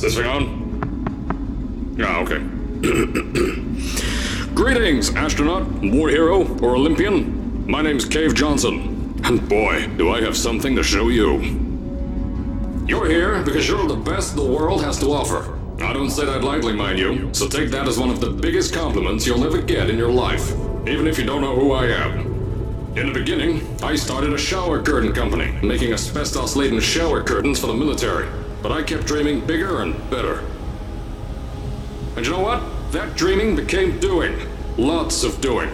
this thing on? Ah, okay. Greetings, astronaut, war hero, or Olympian. My name's Cave Johnson, and boy, do I have something to show you. You're here because you're the best the world has to offer. I don't say that lightly, mind you, so take that as one of the biggest compliments you'll ever get in your life, even if you don't know who I am. In the beginning, I started a shower curtain company, making asbestos-laden shower curtains for the military, but I kept dreaming bigger and better. And you know what? That dreaming became doing. Lots of doing.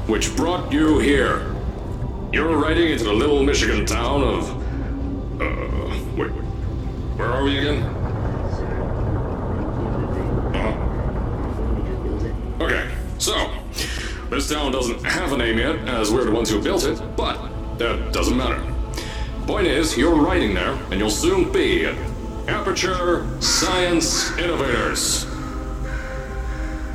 Which brought you here. You're riding into the little Michigan town of... wait. Where are we again? Okay, so... this town doesn't have a name yet, as we're the ones who built it, but that doesn't matter. Point is, you're riding there, and you'll soon be at Aperture Science Innovators.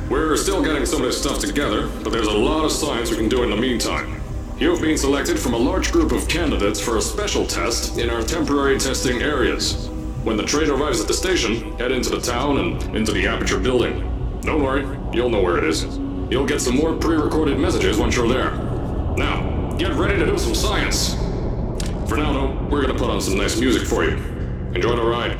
We're still getting some of this stuff together, but there's a lot of science we can do in the meantime. You've been selected from a large group of candidates for a special test in our temporary testing areas. When the train arrives at the station, head into the town and into the Aperture building. Don't worry, you'll know where it is. You'll get some more pre-recorded messages once you're there. Now, get ready to do some science. For now, though, we're gonna put on some nice music for you. Enjoy the ride.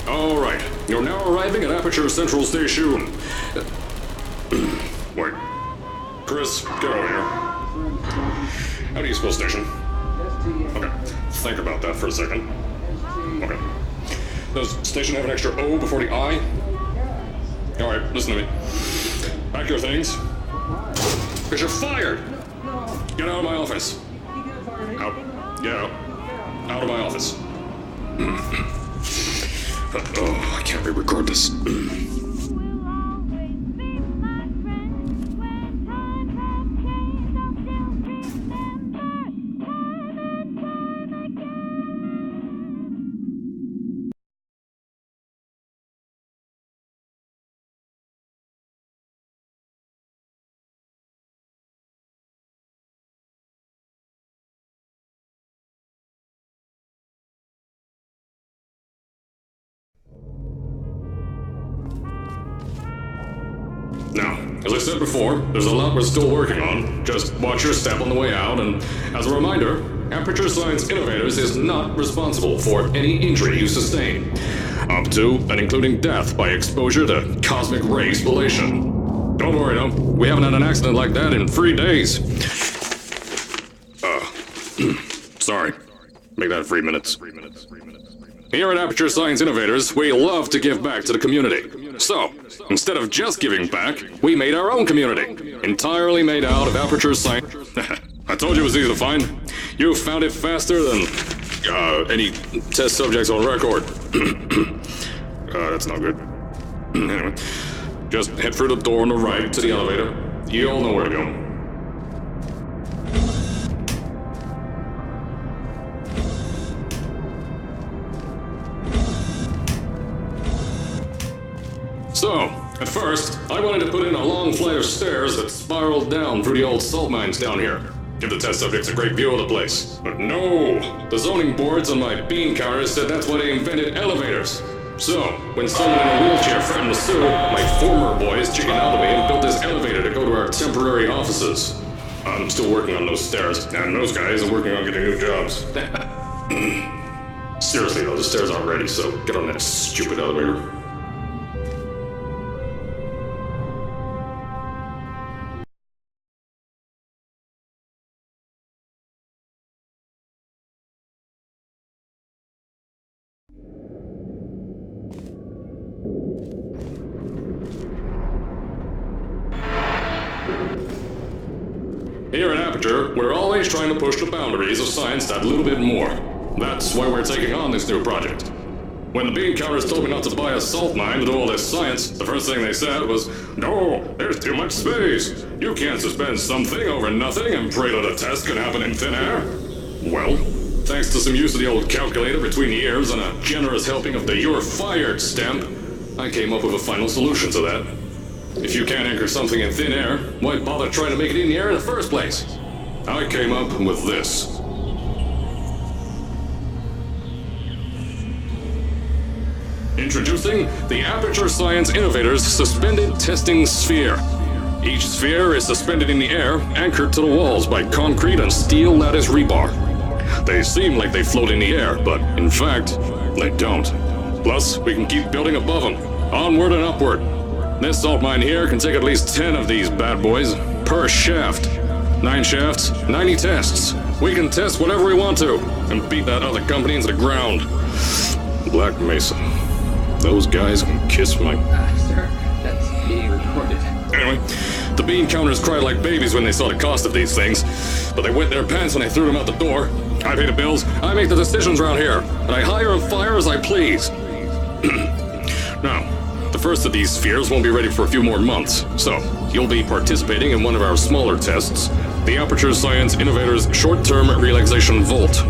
Alright, you're now arriving at Aperture Central Station. Wait. Chris, get over here. How do you spell station? Okay, think about that for a second. Okay. Does station have an extra O before the I? Alright, listen to me. Pack your things. Because you're fired! Get out of my office. Out. Get out. Out of my office. Oh, I can't re-record this. Now, as I said before, there's a lot we're still working on. Just watch your step on the way out, and as a reminder, Aperture Science Innovators is not responsible for any injury you sustain, up to and including death by exposure to cosmic ray spallation. Don't worry, though, we haven't had an accident like that in 3 days. Sorry. Make that 3 minutes. Here at Aperture Science Innovators, we love to give back to the community. So, instead of just giving back, we made our own community. Entirely made out of Aperture Science... I told you it was easy to find. You found it faster than... any test subjects on record. That's not good. Anyway, just head through the door on the right to the elevator. You all know where to go. So, at first, I wanted to put in a long flight of stairs that spiraled down through the old salt mines down here. Give the test subjects a great view of the place. But no! The zoning boards on my bean counters said that's why they invented elevators. So, when someone in a wheelchair threatened to sue, my former boys chickened out of me and built this elevator to go to our temporary offices. I'm still working on those stairs, and those guys are working on getting new jobs. Seriously though, the stairs aren't ready, so get on that stupid elevator. Here at Aperture, we're always trying to push the boundaries of science that little bit more. That's why we're taking on this new project. When the bean counters told me not to buy a salt mine to do all this science, the first thing they said was, "No, there's too much space. You can't suspend something over nothing and pray that a test can happen in thin air." Well, thanks to some use of the old calculator between the ears and a generous helping of the "you're fired" stamp, I came up with a final solution to that. If you can't anchor something in thin air, why bother trying to make it in the air in the first place? I came up with this. Introducing the Aperture Science Innovators Suspended Testing Sphere. Each sphere is suspended in the air, anchored to the walls by concrete and steel lattice rebar. They seem like they float in the air, but in fact, they don't. Plus, we can keep building above them, onward and upward. This salt mine here can take at least 10 of these bad boys per shaft. 9 shafts, 90 tests. We can test whatever we want to and beat that other company into the ground. Black Mesa. Those guys can kiss my... Sir, that's being recorded. Anyway, the bean counters cried like babies when they saw the cost of these things, but they wet their pants when I threw them out the door. I pay the bills, I make the decisions around here, and I hire and fire as I please. Now, the first of these spheres won't be ready for a few more months, so you'll be participating in one of our smaller tests, the Aperture Science Innovators Short-Term Relaxation Volt.